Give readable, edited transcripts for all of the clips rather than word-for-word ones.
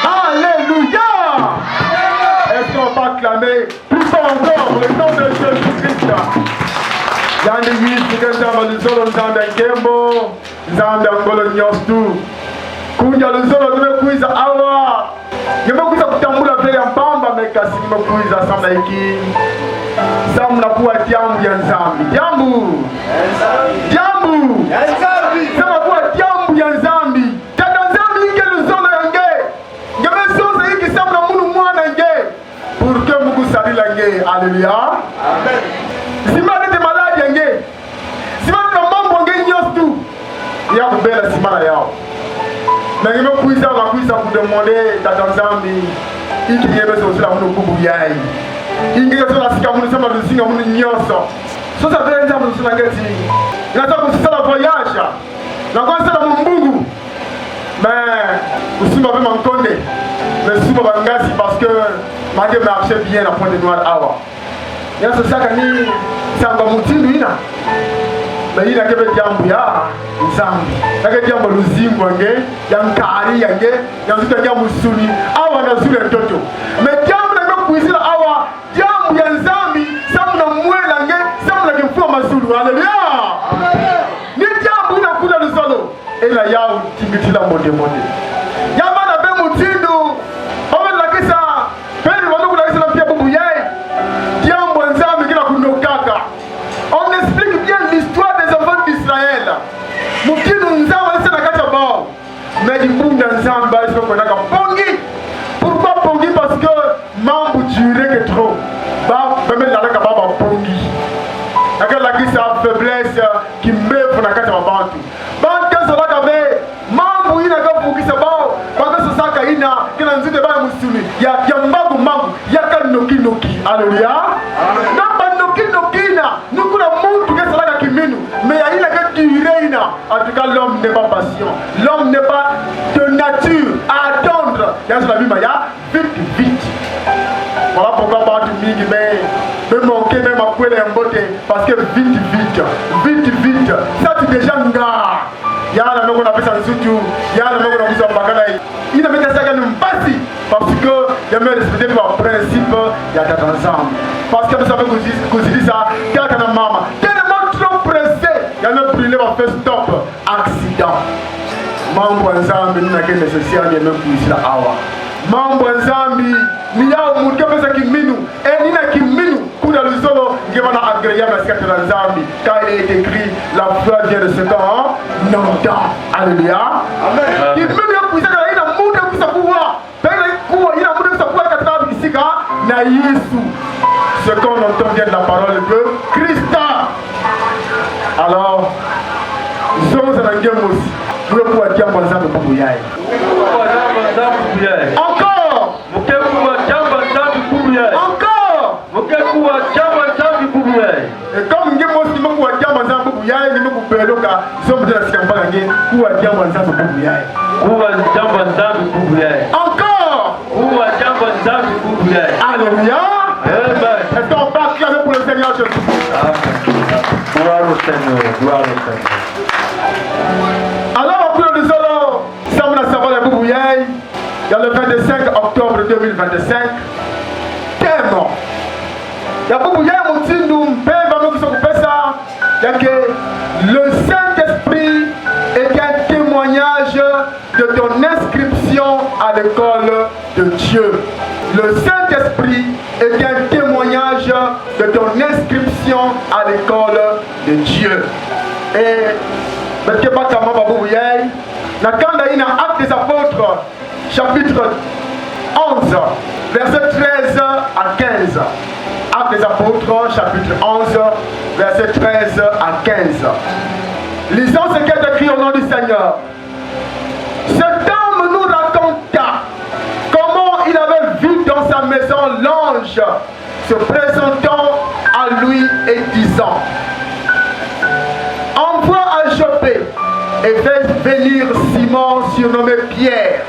Alléluia. Est-ce qu'on va acclamer plus fort encore le nom de Jésus-Christ? Yandi Yesu kenzamba luzolo nzambe nkembo nzambe ngolo nyostu kunja luzolo tumekuiza awa nimekuiza kutambula vile ya mpamba mekasi nimekuiza samna hiki samna kuwa jambu ya nzambi jambu sama kuwa jambu ya nzambi tata nzambi ike luzolo yange ngemesoza hiki samna munu mwana nge purke mugu salila nge. Alléluia. Amen. Simane te malade yange simane na mambo nge nyostu ya kubela simana yao na ngeme kuiza kudemande tata nzambi iki nyebe sosila munu kubu yai inge sola sika munu sama lusinga munu nyoso sosa vile nzambi lusina ngeti ngata kusala voyage na kwa sala mbungu mais usima vema nkonde mais suba bangasi parce que mage marché bien à Pointe Noire awa yaso saka ni samba mutindu ina na ina kebe jambu ya nzambi nake jambo luzingo nge ya nkari yange ya zuta jambu suni awa na zule toto me jambu na kuizila awa jambu ya nzambi samu na mwela nge samu na kifua mazulu. Haleluya. Ni jambu ina kula luzolo ila yao tingitila monde yama na be mutindu omen lakisa peri wandugu lakisa na pia bubu yai jambu nzambi kila kunokaka. On explique bien l'histoire des enfants d'Israël. Mutindu nzambi alisa na kacha bao mais mbunda nzambi alisa konaka pongi. Pourquoi pongi? Parce que mambu durait que trop ba même la baba pongi nakala kisa faiblesse qui mefu na kacha babantu bantu sola kabe mambu ina kapukisa bao bakaso saka ina kina nzite ba musuni ya mbagu ya kanoki. Alléluia. Namba noki na nukuna muntu ke sola kiminu mais ya ina que durer ina. En tout cas l'homme n'est pas patient, l'homme n'est pas de nature à attendre ya la vie maya vite. Voilà pourquoi bantu mingi mais manquer même à couler en beauté parce que vite ça tu déjà nga yana meko na pesa nzutu yana meko na musa bakana ina meka saka ni mpasi parce que ya me respecter le principe ya tata ensemble parce que ça veut dire ça tata na mama tellement trop pressé ya ne brûler va faire stop accident mambo nzambi nina kende social ya même pour la awa mambo nzambi ni yao mutke pesa kiminu nina kiminu kuna luzolo ngema na agréable à ce nzambi car il est écrit la foi vient de ce temps non-temps. Alléluia. Amen. Kiminu ya kuisaka ina muda kuisa kuwa pele kuwa ina muda kuisa kuwa katika bisika na Yesu. Ce qu'on entend vient de la parole de Christ. Alors zomo za ngemo aussi pour pouvoir dire kwa nzambi bubu yai encore et comme ngemo si moko wa jamba nzambi bubu yai ngemo kupeloka zomo za sikambala nge kuwa jamba nzambi bubu yai encore kuwa jamba nzambi bubu yai. Alléluia. Est-ce qu'on peut acclamer pour le Seigneur Jésus? Gloire au Seigneur. Alors après le solo samna savala bubu yai il y a le 25 octobre 2025 thème ya bubu yai mutindu mpeva mekusa kupesa yake le Saint-Esprit est un témoignage de ton inscription à l'école de Dieu. Le Saint-Esprit est un témoignage de ton inscription à l'école de Dieu. Et Nakanda ina Actes des Apôtres, chapitre 11, verset 13 à 15. Actes des Apôtres, chapitre 11, verset 13 à 15. Lisons ce qui est écrit au nom du Seigneur. Cet homme nous raconta comment il avait vu dans sa maison l'ange se présentant à lui et disant: envoie à Joppé et fais venir Simon surnommé Pierre,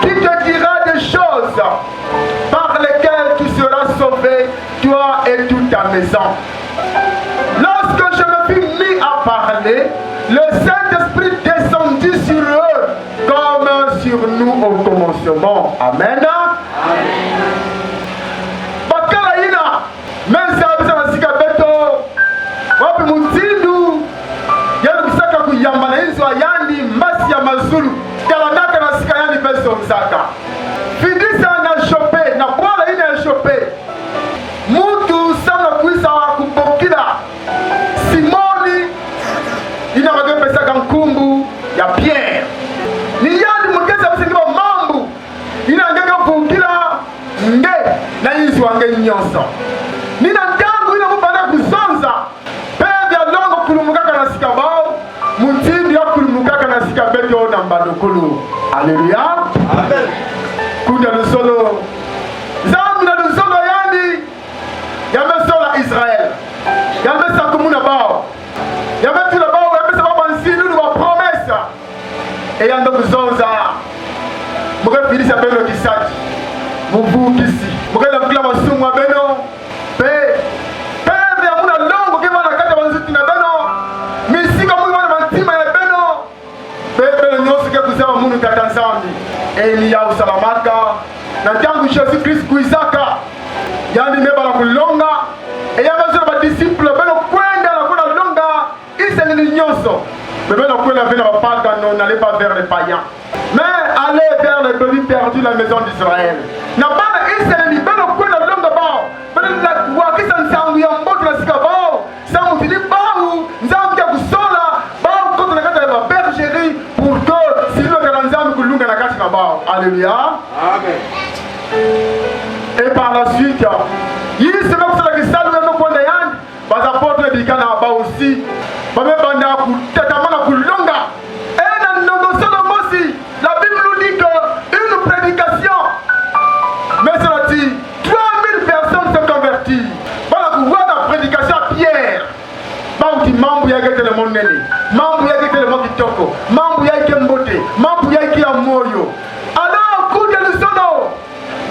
qui te dira des choses par lesquelles tu seras sauvé, toi et toute ta maison. Lorsque je me fus mis à parler, le Saint-Esprit descendit sur eux comme sur nous au commencement. Amen. Bakala ina mensa bisa sika beto wapi mutindu yanu kusaka kuyamba na hizo ayandi mbasi ya mazulu kalanaka na sika yandi beso msaka fidisa na shope na bwala ina ya shope mutu sana kuisa kupokila Simoni ina magepesa kankumbu ya Pierre ni yandi mugeza bisingiba mambu ina ngeka kukila nge na yizi wange nyonso nina ntangu ina mubanda kuzonza pende ya longo kulumukaka na sika bao mutindi ya kulumukaka na sika beto na mbadokulu. Alleluia. Amen. Kuda lusolo zambi na lusolo yani yamesola Israel yamesa kumuna bao yametula bao yamesa baba nsinulu wa promesa eyando kuzonza mukafilisa beno kisati muvukisi mukenda kukila masumu wa beno peve amuna longo kema na kata banzuti na beno misika mui wana mantima ya beno beno nyosu ke kusema munu tata nzambi eni ya usalamaka na tangu Yesu Kristo kuisaka yani nebala kulonga eyamazula badisiple beno kwenda na kuna longa isengeli nyonso beno kwenda vena bapaka non n'allez pas vers les païens mais allez vers les brebis perdus la maison d'Israël na bana isengeli beno kwenda longa bao beno la wakisa nsangu ya mboto na sika bao sangu tini bao nzambi ya kusola bao koto na kata ya bergerie pour que silo kana nzambi kulunga na kati na bao. Alléluia. Amen. Et par la suite il se met pour la kisalu ya kwenda yani bas apôtres bikana ba aussi bamebanda kutetamana kulonga ena ndongosono mosi. La Bible nous dit que une prédication mais cela dit 3000 personnes se convertissent bala kuwa na prédication à Pierre bauti mambu ya gete le monene mambu ya gete le mokitoko mambu ya kembote mambu ya kia moyo alors kuja lusono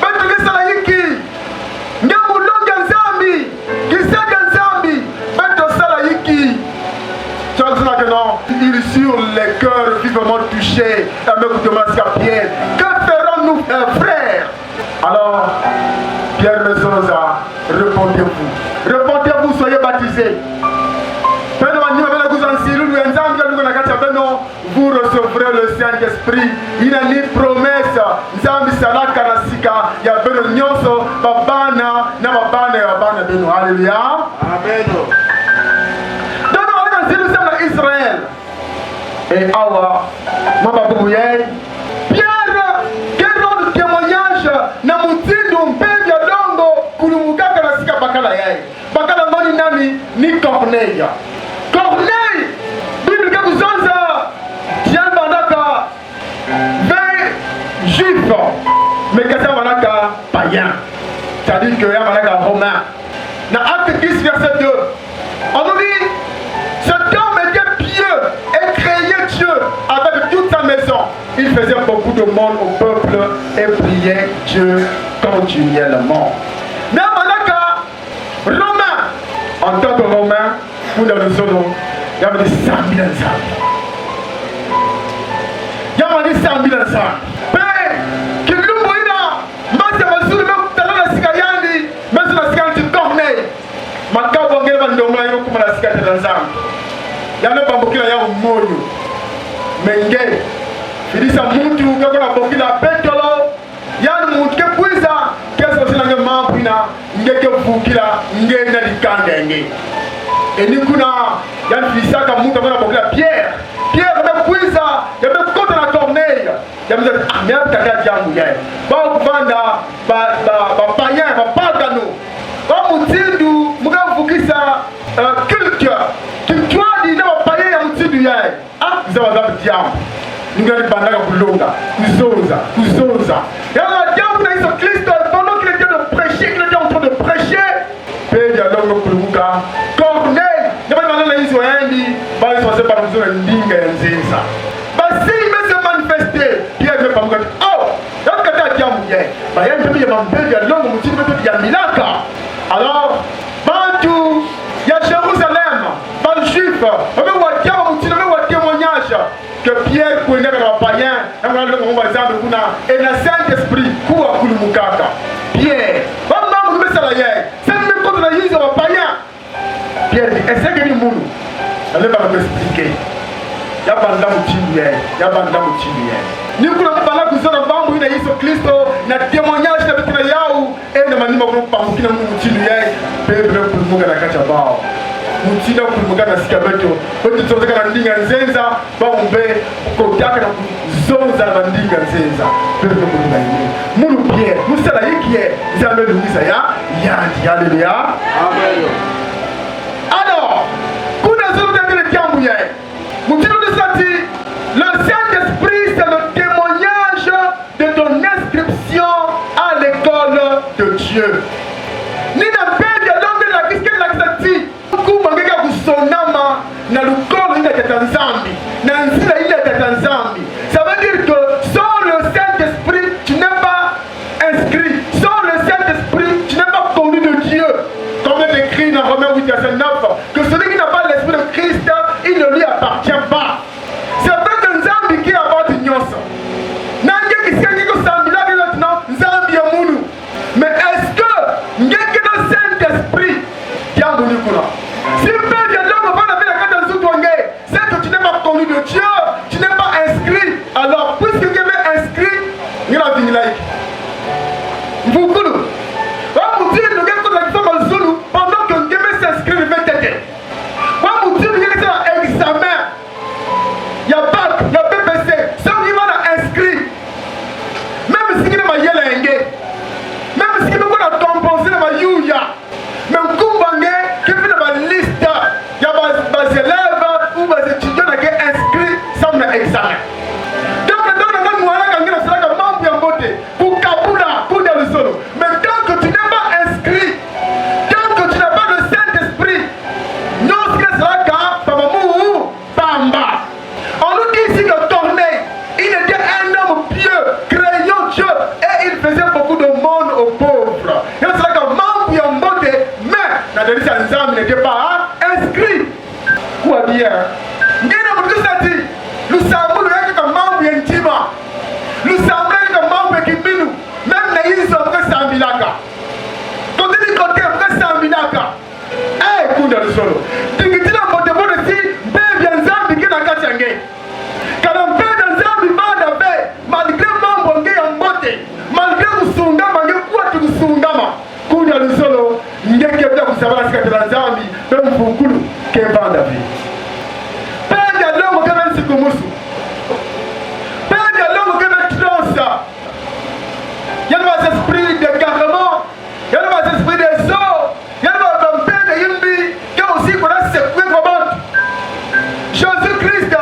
betu kisala hiki nyamu longa nzambi kisega nzambi betu sala hiki. Tu vas dire que non, il est sur les cœurs vivement touchés. Pierre, que ferons-nous, frères? Alors, Pierre me Sosa, répondez-vous. Répondez-vous, soyez baptisés. Vous recevrez le Saint-Esprit. Il a une promesse. Nzambi salaka nasika ya beno nyonso babana na babana ya babana beno. Alléluia. Amen. Israël et Awa Mababouyé Pierre quel nom de témoignage na mutindo mpevi ya dongo kulumukaka na sika bakala yae bakala ngoni nani ni Corneille. Corneille Bible ke kuzonza tian bandaka 20 juifs mais kasa bandaka païen, c'est-à-dire que ya bandaka romain. Na acte 10 verset 2 on nous dit cet homme était pieux et craignait Dieu avec toute sa maison. Il faisait beaucoup de monde au peuple et priait Dieu continuellement. Mais Romain, en tant que Romain, pour dans le solo, il y avait des 100 000 ans. Il y avait des 100 000 ans. Mais, qui l'ouvre, mais c'est ma soule, même dans la Sikayandi, même sur la Sikayandi du Corneille. Ma kabongé va nous donner comme la Sikayandi dans l'âme. Yana bambokila ya moyo menge filisa muntu kako na bokila petolo yana muntu ke kuiza keso sinange mampina ngeke bukila ngenda likandenge eni kuna yana filisa ka muntu kana bokila Pierre be kuiza ya be kota na Corneille ya mze amia taka jangu yae ba kuvanda ba païen ba pagano ba mutindu mugavukisa culture kitwadi na paye ya mtidu yae zawa diambo ngani bandaka kulonga kuzoza yala diambo na Yesu Kristo pendant qu'il était de prêcher qu'il était en train de prêcher pe ya longo kuluka Corneille na na Yesu endi bali so sepa mzuri ndinga ya nzenza basi imese manifester Pierre me pamuka yakata diambo yae ba yende ya mambele ya longo mtidu beto ya milaka. Alors bantu ya Jérusalem, ban juif, on veut voir témoignage. que Pierre connaît dans le païen, et le Saint-Esprit, quoi Kulumukaka. Pierre, maman, vous me salayez, c'est même quand on a eu le païen. Pierre dit, est-ce que nous mourons? Elle va nous expliquer. Il y a banda mutilier, il y a banda mutilier. Nous pouvons parler de ça avant, nous avons Christ, nous avons témoignage de notre yaou, et nous avons pas beaucoup de mutilier, peuple pour nous gagner kachabao. Mutina kumugana sikabeto wetu tunataka ndinga nzenza baumbe kokaka na zonza na ndinga nzenza pepe kumugana yini mulu Pierre musala yikie zambe lumisa ya haleluya amen. Alors kuna zote vile jambo yeye mutino de sati le Saint-Esprit c'est le témoignage de ton inscription à l'école de Dieu. Nina pende donge la kiske la kisati kumangeka kusonama na lukolo ina tatanzambi na nzila ina tatanzambi. Ça veut dire que sans le Saint-Esprit tu n'es pas inscrit, sans le Saint-Esprit tu n'es pas connu de Dieu, comme il est écrit dans Romains 8 verset 9 que celui qui n'a pas l'esprit de Christ il ne lui appartient pas. C'est vrai que Nzambi qui apporte nyonso nange kisengi ko sambila que maintenant Nzambi ya munu, mais est-ce que ngeke le Saint-Esprit ya munu kuna? Si Père vient l'homme va la carte de Zoutouangé, c'est que tu n'es pas connu de Dieu, tu n'es pas inscrit. Alors, puisque tu es inscrit, il y a la vie laïque. Vous voulez? On vous dit, le gars qui a fait le Zoulou, pendant que Ngeme s'inscrit, il fait tête. On vous dit, le gars qui a fait l'examen, il y a BAC, il y a PPC, ça on y va inscrit. Même si il y a ma yélenge, même si il y a ma compensé, ma youya, même Kumbangé, qui fait la liste, il y a des élèves ou des étudiants qui sont inscrits sans examen. Donc, nous avons membre en beauté pour Kabula, pour le solo. Mais tant que tu n'es pas inscrit, tant que tu n'as pas le Saint-Esprit, non, ce que sera car, Pamamou, Bamba. On nous dit ici que Corneille, il était un homme pieux, craignant Dieu, et il faisait beaucoup de monde aux pauvres. Et c'est là que membre en beauté, mais la délice ensemble n'était pas inscrit. Quoi dire? Nous savons que membre intime, nous savons que membre qui nous, même les îles sont que Sambilaka. Quand tu dis côté, que Sambilaka. Eh, coup de le solo. Tu dis la beauté pour le si, ben bien Zambi qui n'a qu'à tirer. Quand on fait dans Zambi, malgré membre qui est en beauté, malgré le Sundama, il y a quoi que le Sundama. Coup de le solo, il y a quelqu'un qui saura ce que dans Zambi, même pour Koulou, qui est pas d'avis. Il y a des esprits de carrément, il y a des esprits des eaux, il y a des pères de Yimbi qui ont aussi qu'on a secoué comment Jésus-Christ,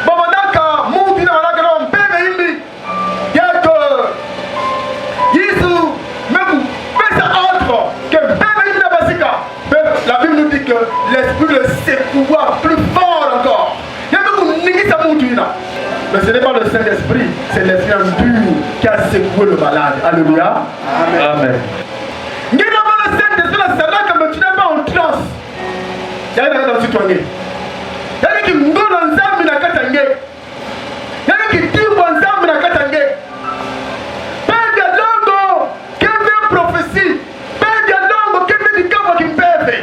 Bamanaka, Mountina, un père de Yimbi, il y a que Jésus, même mais ça entre que père de Yimbi Basika. La Bible nous dit que l'esprit le secoua plus fort encore. Il y a même une néglige à Mountina. Mais ce n'est pas le Saint-Esprit, c'est l'esprit dur qui a secoué le malade. Alléluia. Amen. Amen. Il y a le Saint-Esprit, c'est là que tu n'es pas en transe. Il y a des citoyens. Il y a des qui nous donnent ensemble dans Katangé. Il y a des qui tirent ensemble dans Katangé. Père de l'ango, qui fait prophétie. Père de l'ango, qui fait du camp qui me pève.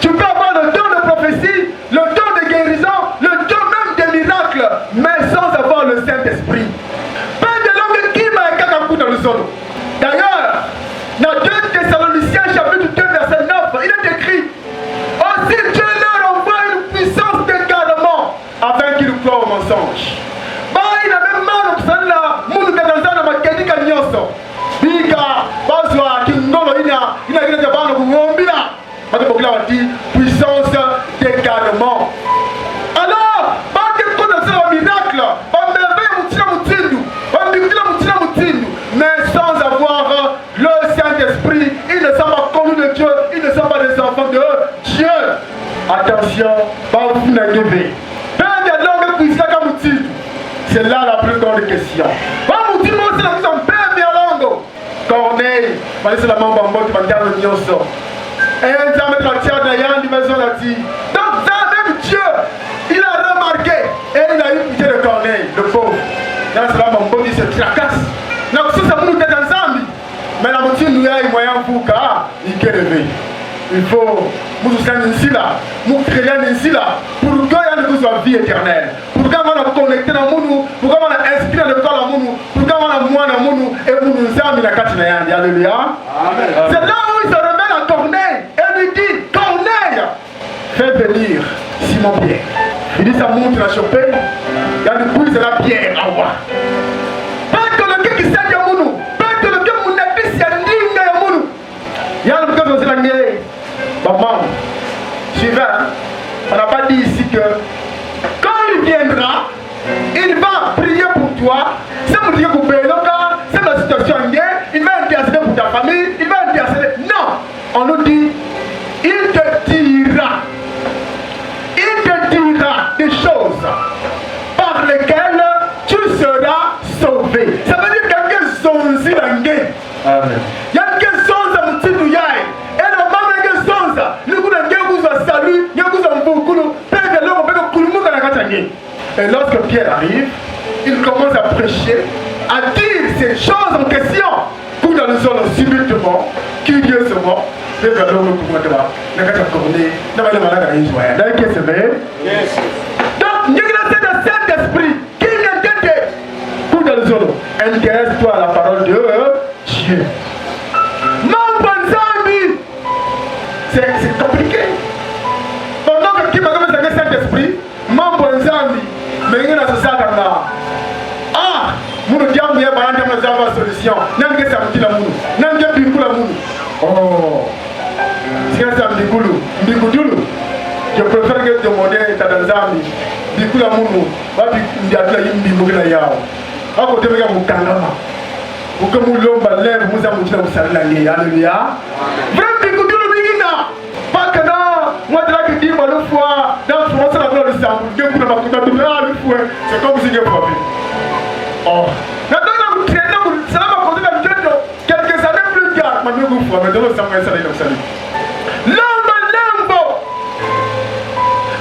Tu peux avoir le don de prophétie, le don de guérison, le don même des miracles, mais sans avoir le Saint-Esprit. Père de l'homme qui m'a écrit dans le solo. D'ailleurs, dans 2 Thessaloniciens chapitre 2 verset 9, il est écrit aussi Dieu leur envoie une puissance d'égarement afin qu'ils croient au mensonge. Bah, il a même mal au salon, moun katanzana makedika nyoso. Bika, bazwa kingolo ina gina bana kuombila. Parce que là on dit puissance d'égarement. Alors, miracle, mais sans avoir le Saint-Esprit, ils ne sont pas connus de Dieu, ils ne sont pas des enfants de Dieu. Attention, c'est là la plus grande question. Corneille, c'est la maman qui m'a dit Nyoso. Et un homme de la terre de maison l'a dit. Donc, ça même Dieu, il a remarqué et il a eu pitié de corps. trakasi na kususa munu tata nzambi mais na mutindu ya moyen vuka ikeleve. Il faut nous ensila, nous créer ensila pour que y ait une vie éternelle. Pour qu'on va connecter dans nous, pour qu'on va inscrire le corps dans nous, pour qu'on va moi dans nous et nous nous amener la katina yandi. Alléluia. C'est là où il se remet à Corneille et lui dit Corneille, fais venir Simon Pierre. Il dit ça monte la chopée, il y a une prise de la pierre à voir. Pas que le gars qui sait de nous, pas que le gars qui n'a pas dit de nous. Il y a le gars qui s'est dit maman, suivez, on n'a pas dit ici que quand il viendra, il va prier pour toi. C'est pour dire que c'est la situation il va intercéder pour ta famille, il va intercéder. Non, on nous dit, il te dira des choses par lesquelles tu seras sauvé. Ça veut dire qu'il y a des choses dans le Amen. Il y a des choses dans le monde. Et lorsque Pierre arrive, il commence à prêcher, à dire ces choses en question. Pour dans le sol subitement, qui Dieu se voit, et vers l'homme pour moi, n'a qu'à corner, n'a pas de malade à y jouer. Là, qui se met. Donc, il y a le Saint-Esprit qui vient t'aider. Pour dans le sol, intéresse-toi à la parole de Dieu. Mon bon ami, c'est compliqué. Pendant que qui m'a commencé avec le Saint-Esprit, mon bon ami, mais il y a une mon diable est pas une solution. N'a que ça me dit la moune. N'a que plus la moune. Oh, c'est ça me dit goulou. Me goulou. Je préfère que demander ta danzami. Bikou la moune. Va bikou la yimbi mugina yao. A côté de mon kanama. Pour que mon lomba lève, nous avons dit la salangé. Alléluia. Vraiment bikou goulou bigina. Pas que non. Moi de là qui dit moi le foie. Dans le français la gloire du sang. Dieu pour ma couta de là le foie. C'est comme si Dieu frappé. Oh. Maintenant, ça va causer la vie de quelques années plus tard. Mais nous vous mais nous sommes salut. Lambo.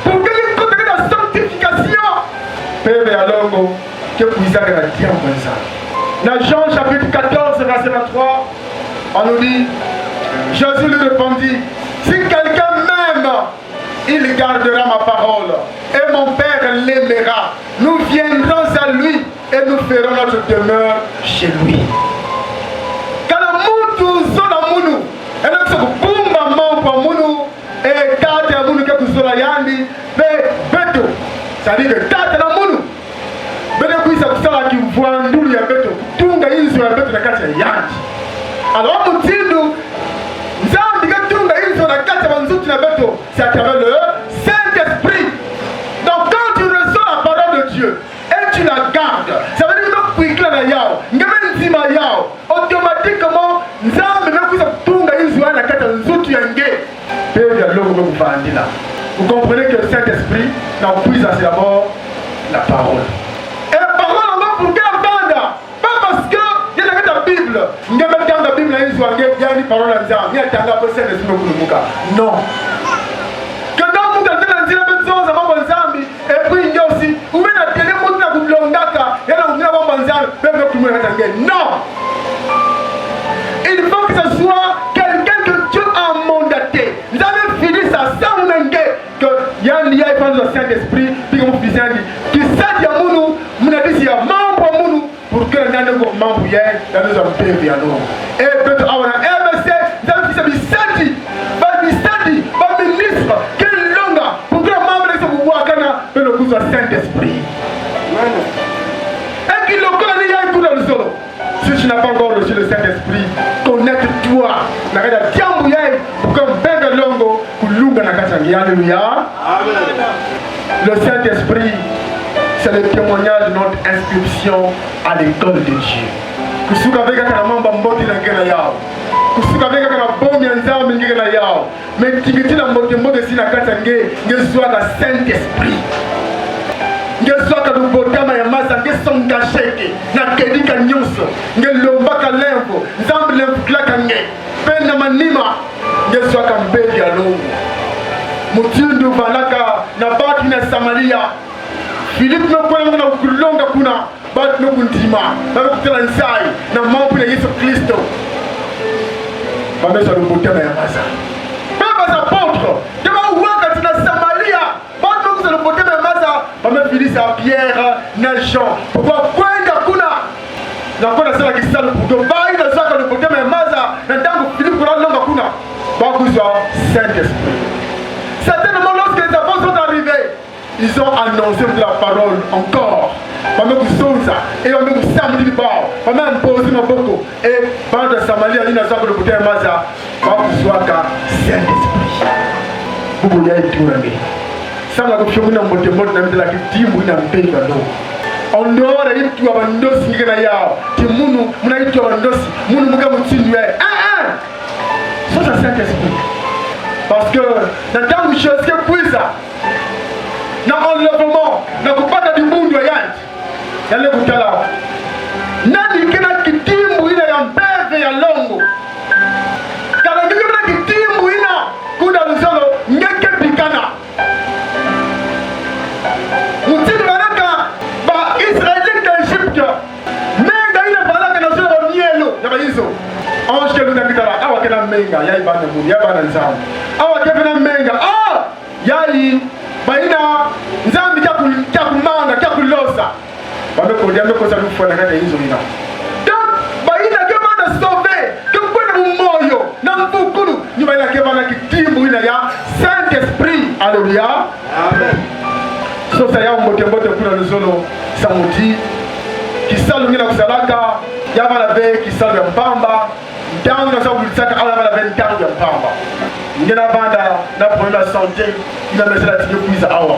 Pour que les côtés de la sanctification. Père et alors que vous avez la dire comme ça. Dans Jean chapitre 14, verset 23, on nous dit, Jésus lui répondit, si quelqu'un m'aime, il gardera ma parole. Et mon Père l'aimera. Nous viendrons à lui. Et nous ferons notre demeure chez lui. Quand le monde est dans le monde, et nous sommes boum maman pour nous, et quand il y a monde qui est dans yandi, beto. Ça dit que quand il y a monde, beto qui est dans qui voit nous il y a beto, tout le monde est dans beto dans quatre yandi. Alors on dit nous, nous avons dit que tout le monde est dans quatre beto, c'est à travers le Saint-Esprit. Donc quand tu reçois la parole de Dieu, et tu la gardes, ça veut dire que tu la yao, automatiquement, vous comprenez que le Saint-Esprit n'appuie à d'abord la parole. Et la parole, pour quelle bande? Pas parce que il y a la Bible, il y a dans la Bible, il y a une parole à dire, il y a un Saint-Esprit. Non. Que dans le monde, il y a une chose à mon zambi, et puis il y a aussi, où il y a des gens qui ont il y a non. Il faut que ce soit quelqu'un que Dieu a mandaté. Vous avez fini ça sans même que il y a un lien avec le Saint-Esprit, puis comme vous dit, qui sait à nous, nous avons dit membre nous pour que nous ayons membre hier, nous avons payé bien nous. Et peut-être avoir un MSC, nous avons fait Bisati, par ministre, quel langue, pour que le membre de ce pouvoir que le coup soit Saint-Esprit. Et qu'il le connaît, il y a un coup dans le solo. Si tu n'as pas encore reçu le Saint-Esprit, connecte-toi. Pour que bébé longo, pour l'unga na katangi. Alléluia. Le Saint-Esprit, c'est le témoignage de notre inscription à l'école de Dieu. Kusuka vega kana mamba mboti na ngena yao. Kusuka vega kana bomi nzao mingi na yao. Mais tingiti na mbote mbote sina katangi, ngezwa na Saint-Esprit. Ngezoka lubotama ya masa ngesonga sheke na kedika nyuso ngelombaka lembo nzambi lemfuklaka nge pena manima ngezoka mbebi ya longo mutindu valaka na baki na Samaria Philippe no kwenda na kulonga kuna batu nokundima bakutela nsai na mambo ya Yesu Kristo bamesa lobotema ya maza baba za apôtre kama wakati na Samaria batu nokuza lobotema ya maza bamefilisa Pierre na Jean kwa kwenda kuna na kwenda sala kisalo kuto bai na zaka lobotema ya maza na tangu Philippe kuna longa kuna bakuzwa Saint-Esprit. Certainement lorsque les apôtres sont arrivés, ils ont annoncé de la parole encore. Pendant que Souza et pendant que samedi bao, pendant que posé ma boko et pendant que Samaria il n'a pas de côté maza, pendant que Souaka Saint-Esprit. Vous voyez tout le monde. Ça m'a confié mon amour de mort dans la petite mouille dans le pays de l'eau. On dehors il tu as un dossier qui est là. Tu mounou, mon ami tu as un dossier, mounou mon gars mon tinu est. Ça c'est Saint-Esprit. Parce que dans tant que chose que puisa, dans enlèvement, dans kupata du monde yant. Yale kutala nani kena kitimbu ina ya mbeve ya longo kala ngi kena kitimbu ina kuda luzolo ngeke pikana mutimu banaka ba Israeli ka Egypte menga ina balaka na zolo mielo ya baizo ange ke luna kitala awa kena menga ya ibana mu ya bana nzamu awa kena menga yai baina nzambi kya kumanga kya kulosa bame ko diame ko salu fona kata hizo ina donc baina ke bana sauver ke kwenda moyo na mfukuru ni baina ke bana kitimbu ina ya Saint-Esprit. Alléluia, amen. So ça ya mbote kuna nzolo samuti kisalu ngina kusalaka ya bana be kisalu ya mpamba ndangu na sabu lisaka ala bana be ndangu ya mpamba ngina banda na problème de santé ina mesela tike kuiza awa.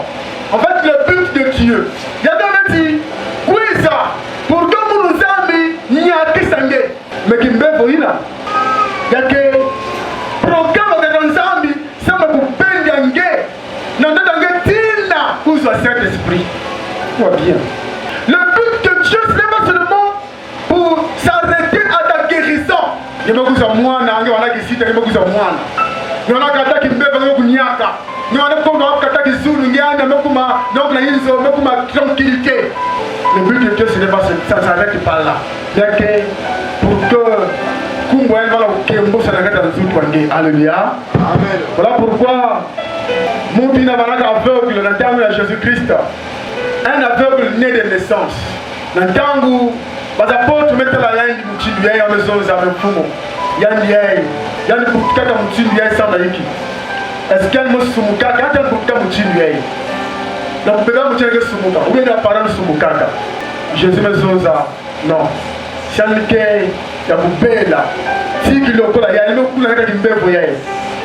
En fait le but de Dieu ya dit kuiza pour que nous zambi nyaki sange mekimbevo ina yake programme de nzambi sama kupenda nge na ndanda nge tina kuzwa Saint-Esprit. Quoi bien. Le but de Dieu ce n'est pas seulement pour s'arrêter à ta guérison. Nimekuza mwana ange wana kisita nimekuza mwana. Niona kata kimbevo ngo kunyaka. Niona kongo kata kizuru ngianda mekuma donc na hizo mekuma tranquillité. Le but de Dieu ce n'est pas ça s'arrête pas là. Yake pour que kumbo elle va la kembo ça n'arrête à tout wange. Alléluia. Amen. Voilà pourquoi mon bina banaka aveugle dans le temps de Jésus-Christ. Un aveugle né de naissance. Dans le temps où les apôtres mettent la langue mutinu yeye amezoza mfumo. Yani kutukata mutinu yeye sana hiki. Est-ce qu'elle me sumuka hata kutukata mutinu yeye. Na mbeba mutinu yeye sumuka. Uye na parano sumukaka. Jésus mezoza non. Shanike ya kubela. Tiki lokola ya ile kula kaka kimbevo yeye.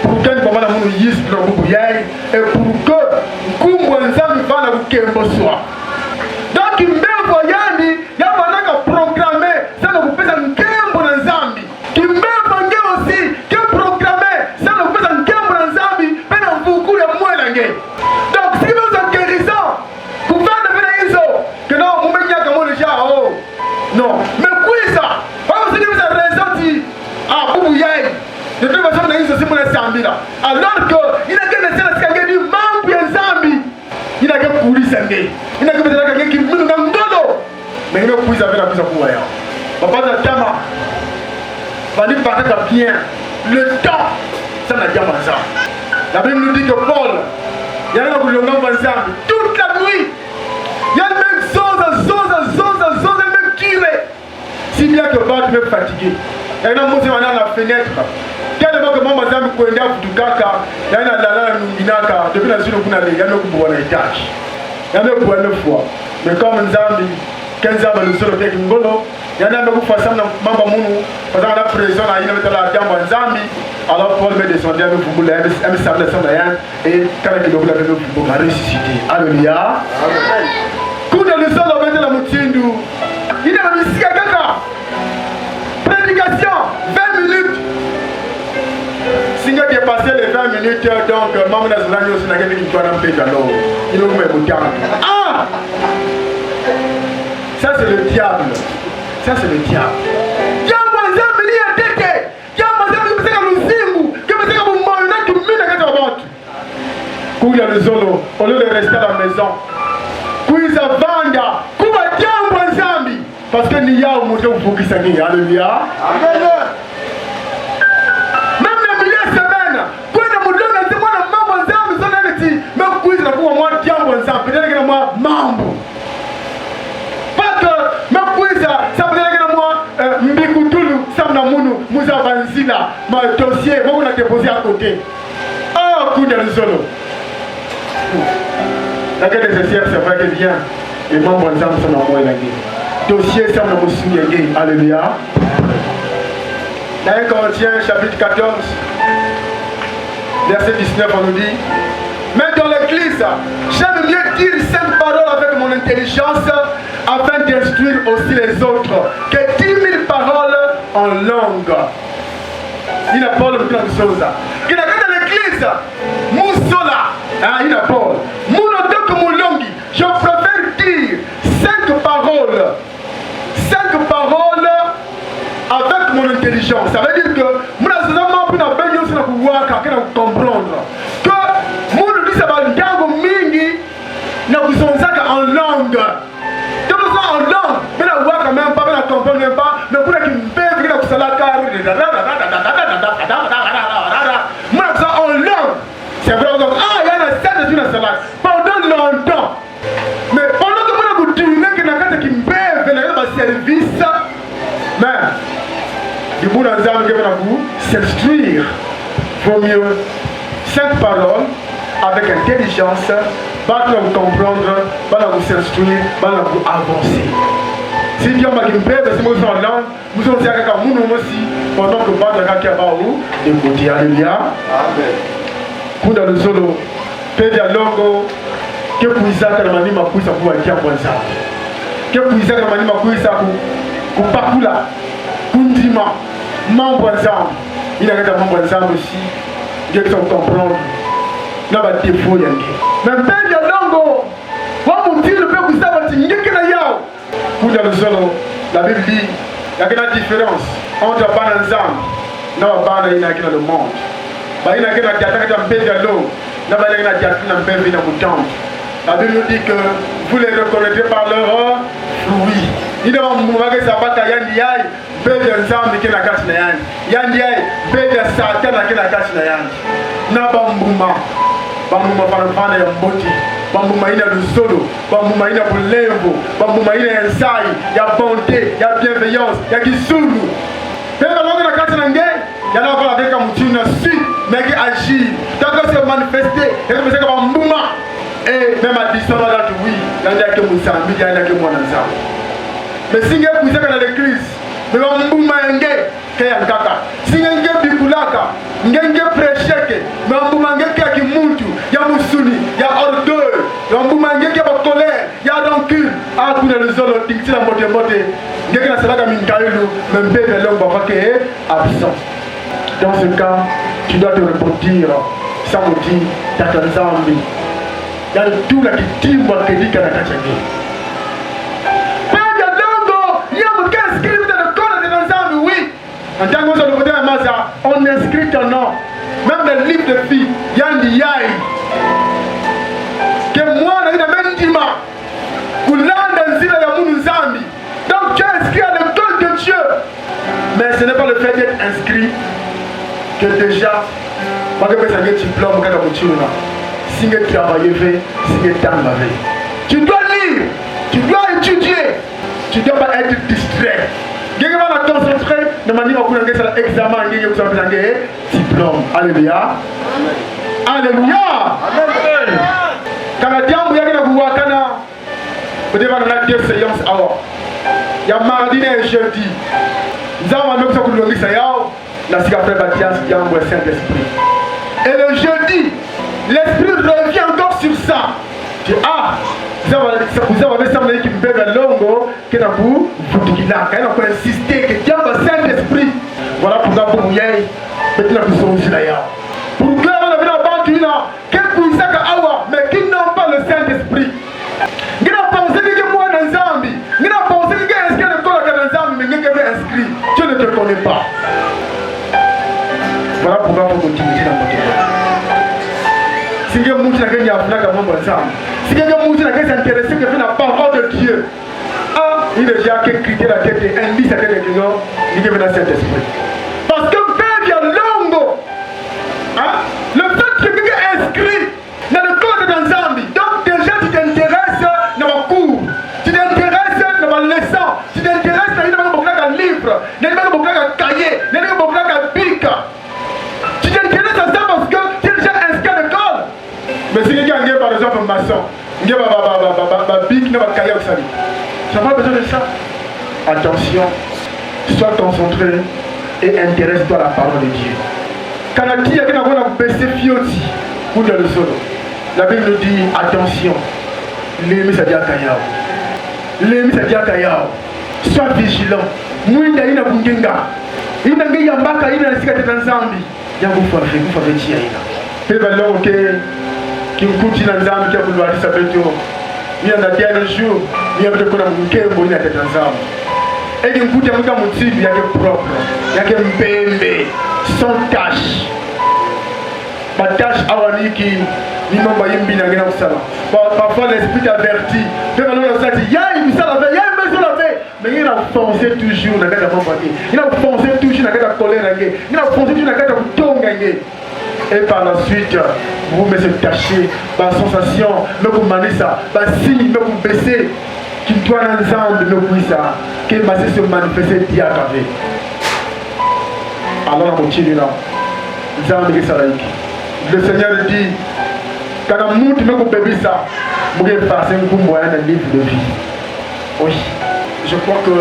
Pour que nous avons un yis pour nous et pour que nous nzambi fana kukembo swa. Donc mbembo yani ya manaka programmer ça nous pesa nkembo na nzambi. Kimbembo nge aussi que programmer ça nous pesa nkembo na nzambi pena mvukuru ya mwela nge. Donc si nous sommes guérissants, pour faire de venir que non mumenya kama le ja oh. Non, mais quoi ça? Parce que vous avez raison dit ah bubu yai. De toute façon, on a eu ce symbole de Sambila. Alors que, il n'a qu'un essai de ce qu'il dit, membre de Zambi. Il n'a qu'un couli Sambé. Il n'a qu'un quelqu'un qui mène dans le dodo. Mais il n'a plus avec la plus à pouvoir. Papa de Kama, va dire par bien. Le temps, ça n'a jamais ça. La Bible nous dit que Paul, il y a un peu de longueur de Zambi. Toute la nuit, il y a le mec zose, le mec tiré. Si bien que Paul tu es fatigué. Il y a un homme qui est dans la fenêtre. Quel est le moment où Zambi Kwenda Futukaka, il y a un Lala Numinaka, depuis la zone où il y a un peu de étage. Il y a un peu de fois. Mais comme Zambi, 15 ans de l'usure de Ngolo, il y a un peu de fois, ça m'a mamou, parce qu'on a prison, il y a un peu de Zambi, alors Paul me descendait avec vous, il y a un sable de Sandayan, et quand il y a un peu de ressuscité. Alléluia. Coup de l'usure de la Moutindu, il y a un peu de Kaka. Prédication, 20 minutes. Si vous dépassez les 20 minutes, donc, maman n'a pas de temps qui doit nous payer alors. Il nous met au temps. Ah! Ça, c'est le diable. Ça, c'est le diable. Kuya le zolo, au lieu de rester à la maison. Kuya vanda, kuya jambo nzambi. parce que ni yao moto ufukisa ngi. Alléluia. Amen. Même le milieu semaine, quand on me donne un mois de mambo nzambi zona neti, même quiz na kuwa moi diambo nzambi, peut-être que moi mambo. Pas que même quiz ça peut-être que moi mbikutulu samna munu muza banzila, ma dossier, moi on a déposé à côté. Oh, coup de solo. La guerre des essais, c'est vrai que bien. Les membres ensemble sont en moi la guerre. Dossier semble me souvenir. Alléluia. Dans 1 Corinthiens chapitre 14, verset 19, on nous dit: mais dans l'église, j'aime mieux dire 5 paroles avec mon intelligence afin d'instruire aussi les autres que 10 000 paroles en langue. Il a Paul plein de choses. Il a dans l'église, Moussola, il a Paul. Je préfère dire 5 paroles avec mon intelligence. Ça veut dire que moi, je suis comprendre que moi, je dis ça va mingi en langue. En langue, mais la voix quand même pas, mais la comprendre même pas, mais pour qu'il me paie, que ça la carre. Moi, en langue, c'est vrai, donc, il y a la scène de la salade. Pendant longtemps. Mais pendant que moi, je dis que qui me paie, je service, mais du coup, dans les âmes, s'instruire. Vaut mieux 5 paroles avec intelligence, va nous comprendre, va nous s'instruire, va nous avancer. Si Dieu m'a dit que c'est moi en langue, nous sommes aussi aussi pendant que va dans le où et vous dire alléluia. Amen. Pour dans le solo, fait dialogue que pour Isaac la manie ma couille ça pour être bon ça. Que pour Isaac la manie ma couille ça pour pakula, pour ndima, membre ensemble. Il a un membre ensemble aussi. Dieu qui comprendre. N'a pas de défaut yanké. Mais fait dialogue, va vous dire le peuple ça va dire que na yao. Pour dans le solo, la Bible dit il y a une différence entre ban ensemble, non ban il y a dans le monde. Bah il y a qui dans le dialogue, non bah il y a qui dans le pays dans le temps. La Bible nous dit que vous les reconnaîtrez par leurs fruits. Il y a un moment que ça va à Yandiaï, bébé ensemble qui est la casse na Yann. Yandiaï, bébé Satan qui est la casse na Yann. Nabambuma, bambuma par le fan et un boti. Bambuma ina du solo, bambuma ina pour l'embo, bambuma ina insai, il y a bonté, il y a bienveillance, il y a kisulu. Même avant que la casse na Yann, il y a là avec un mouton suite, mais qui agit. Tant que c'est manifesté, et que c'est comme Bambuma. Et même à distance, là, oui, il y a que Moussambi, il y a que Mouananza. Mais si vous êtes dans l'église, mais on bouma ngé, kaya kaka. Si vous êtes bikulaka, ngé prêcheke, mais on bouma ngé qui muntu, il y a musuni, il y a orgueil, on bouma ngé qui a colère, il y a rancune. Ah, pour les autres, il y a moté moté. Ngé qui a cela comme une caillou, même bébé l'homme va qui est absent. Dans ce cas, tu dois te repentir, sans me dire, t'as ta zambi. Il y a tout là qui dit moi que dit qu'elle a caché. On inscrit ton nom, même le livre de filles, Yandi Yai. Que moi, on a même dit, donc tu es inscrit à l'école de Dieu. Mais ce n'est pas le fait d'être inscrit que déjà, moi je vais faire un diplôme quand tu es là. Si tu travailles, si tu travailles. Tu dois lire, tu dois étudier, tu ne dois pas être distrait. Tu dois te concentrer de manière à faire l'examen et vous avez un diplôme. Alléluia. Alléluia. Amen. Quand tu as deux séances alors. Il y a mardi et jeudi. Nous avons un autre coup de la cigarette Mathias qui a envoyé Saint-Esprit. Et le jeudi, l'Esprit revient encore sur ça. Tu dis, ah, vous avez semblé qu'il me fait le longo, que dans vous, vous dites là, quand on peut insister que Dieu va Saint-Esprit. Voilà pourquoi vous y allez, maintenant vous sommes ici là. Pourquoi on a vu la banque là, quel puissant awa, mais qui n'ont pas le Saint-Esprit. Qui n'a pensé que moi dans Zambie, qui n'a pensé que est-ce qu'il y a le corps dans Zambie, mais qui est inscrit. Dieu ne te connaît pas. Voilà pourquoi vous continuez dans votre vie. Si quelqu'un mouche n'a qu'à y avoir un membre ensemble, si quelqu'un mouche n'a qu'à s'intéresser que fait la parole de Dieu, Il est déjà critiqué la tête et indice à tête de Kino, il est venu à cet esprit. Parce que Père vient longo. Le fait que quelqu'un est inscrit dans le code d'un Zambie, donc déjà tu t'intéresses dans ma cours, tu t'intéresses dans ma leçon, tu t'intéresses dans un livre, dans un cahier, dans un bic. Tu t'intéresses à ça parce que tu es déjà inscrit à l'école. Mais si quelqu'un a par exemple un maçon, il y a un bic, il y a un cahier, tu n'as pas besoin de ça. Attention, sois concentré et intéresse-toi à la parole de Dieu. Quand il y a quelqu'un qui a baissé fioti pour le solo, la Bible nous dit attention, l'ennemi ça dit à Kayao. L'ennemi ça dit à Kayao. Sois vigilant. Mouinda ina bungenga. Ina nge yambaka ina nasikate tanzambi. Yangu kufa vechi ina. Peba longo ki mkuti na nzambi kia kuluarisa peto. Ina natia un jour, ina vile kuna mkembo ina tanzambi. Et mkuti ya mga mutibi yake propre, yake mpembe, sans tâche. Ma tâche awaniki ni mambo yimbi na ngena kusala. Parfois l'esprit t'avertit. Peba longo ça dit ya il sala ve, ya il la ve. Mais il a foncé toujours dans la mambo yake. Il a foncé toujours dans la colère yake. Il a foncé toujours dans la kutonga yake. Et par la suite, vous me tâchez, ma sensation, me kumanisa, ma signe, me baisser, qui doit ensemble me puissa, qui m'a se manifester diakavé. Alors on continue là. Le Seigneur dit, quand on monte me bébé ça, vous pouvez passer un coup moyen un livre de vie. Oui, je crois que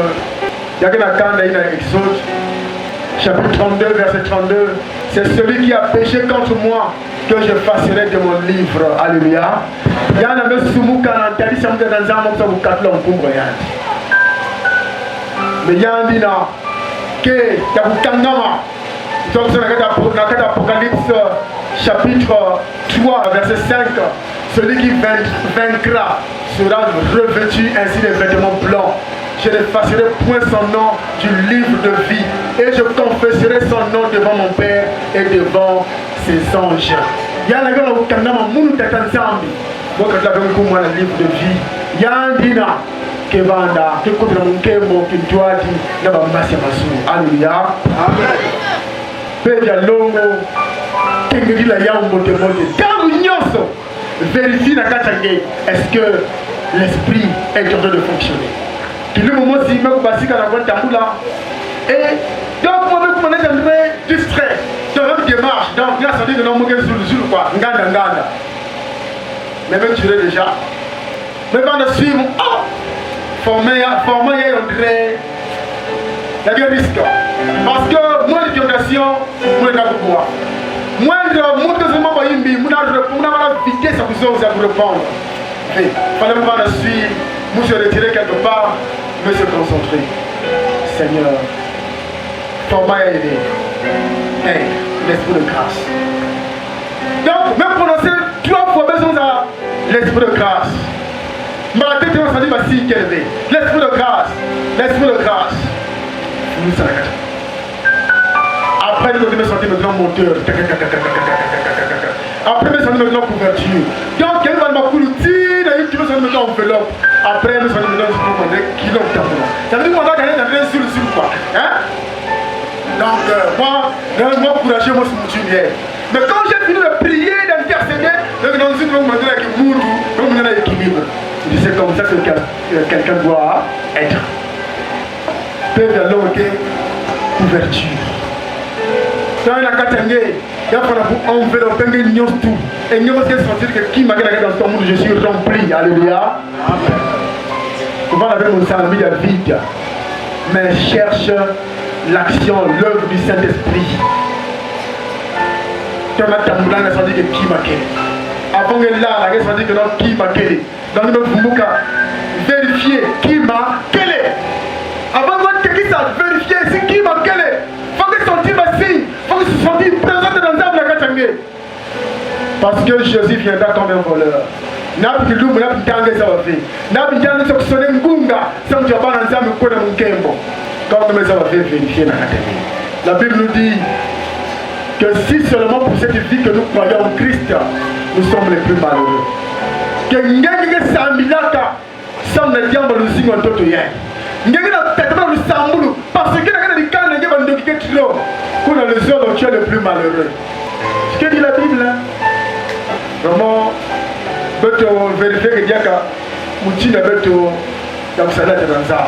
il y a quelqu'un dans Exode. Chapitre 32, verset 32, c'est celui qui a péché contre moi que je fasserai de mon livre. Alléluia. Il y a un peu soumou quand on t'a dit ça, dans un moment, vous quatre l'homme pour rien. Mais il y a un dina que il y a un kangama. Donc, c'est dans l'Apocalypse, chapitre 3, verset 5. Celui qui vaincra sera revêtu ainsi des vêtements blancs. Je n'effacerai point son nom du livre de vie et je confesserai son nom devant mon Père et devant ses anges. Il y a un gars qui a ensemble. Donc, quand tu as un livre de vie, il y a un dina qui va en qui contre mon kémo qui doit dire alléluia. Amen. Père longo, qui la yambo de monter. Quand vous vérifiez la katangé, est-ce que l'esprit est en train de fonctionner? Le moment si je me suis dit et donc moi je me suis distrait dans la démarche donc il y a ça dit que non moi je suis quoi nganda mais même tu l'es déjà mais quand je suis formé il y a des risques parce que moi l'éducation moi je ne bois moi je monte seulement par une bille moi je la vitesse à vous répondre il fallait me voir suivre moi je retirer quelque part mais se concentrer. Seigneur, format et aider. Hey, l'esprit de grâce. Donc, même prononcer 3 fois besoin de l'esprit de grâce. Ma tête on s'en dit, si qu'elle est. L'esprit de grâce. L'esprit de grâce. Nous sommes après, nous devons sentir maintenant moteur. Après, nous sommes maintenant couverture. Donc, quel va ma couverture? Tu veux sentir maintenant enveloppe. Après, nous sommes maintenant qui l'ont terminé. Ça veut dire qu'on va gagner dans le sur quoi. Hein? Donc, moi, courageux, moi, c'est mon hier. Mais quand j'ai fini de prier, d'intercéder, nous sommes dans une manière qui mourut, donc nous avons l'équilibre. C'est comme ça que quelqu'un doit être. Père de l'eau, couverture. Dans la katangé, il y a pour envelopper tout. Et nous allons sentir que qui m'a gagné dans ce monde, je suis rempli. Alléluia. Amen. Souvent avec mon salmi, il y a vide. Mais cherche l'action, l'œuvre du Saint-Esprit. Quand on a tamboulé, on a senti que qui m'a gagné. Avant que là, on a senti que non, qui m'a gagné. Donc nous devons vérifier qui m'a gagné. Avant que quelqu'un ça vérifier si qui m'a gagné. Il faut que sentir ma signe. Il faut que se sentir présent dans la katangé. Parce que Jésus viendra comme un voleur. Nabi kilumu nabi tange sawa fi. Nabi jana so kusone ngunga sans tu pas dans zamu kona mkembo. Comme nous avons vérifié dans la tête. La Bible nous dit que si seulement pour cette vie que nous croyons en Christ, nous sommes les plus malheureux. Que ngenge samilaka samna diamba luzingo ntoto yake ngenge na tatama lusambulu parce que na likana ngeba ndoki ketilo kuna le zolo tu es le plus malheureux. Ce que dit la Bible, vraiment beto vérifier que diaka mutina beto ya kusala tanza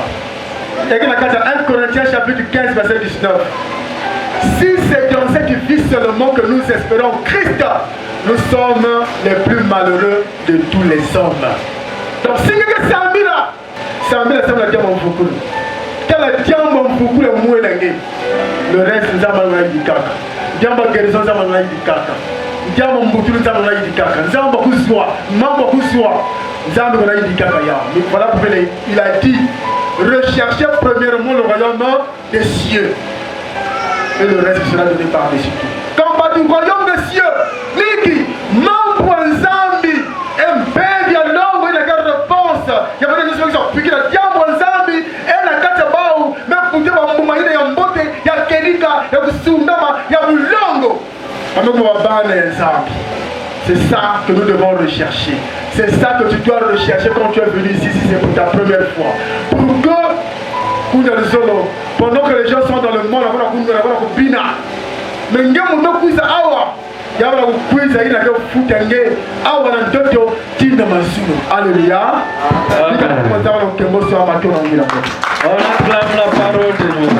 yake na kata 1 Corinthiens chapitre 15 verset 19. Si c'est dans cette vie seulement que nous espérons Christ, nous sommes les plus malheureux de tous les hommes. Donc si quelqu'un Samila ça me diamant beaucoup. Quel est diamant beaucoup le moins langé. Le reste nous avons dit kaka. Diamant guérison nous avons dit kaka. Diamant beaucoup nous avons dit kaka. Nous avons beaucoup soin, mambo beaucoup soin. Nous avons dit kaka ya. Mais voilà pourquoi il a dit recherchez premièrement le royaume des cieux. Et le reste sera donné par-dessus tout. Quand on dit royaume des cieux, Niki, mambo nzambi, impédia longo et la réponse. Il y avait des gens qui ont piqué la diambo nzambi et la katabao, même pour dire que il y a mbote, il y a kelika, il y a kusundama, il y a bulongo. C'est ça que nous devons rechercher. C'est ça que tu dois rechercher quand tu es venu ici, si c'est pour ta première fois. Pour que pendant que les gens sont dans le monde, mais il y a alléluia. On acclame la parole de Dieu.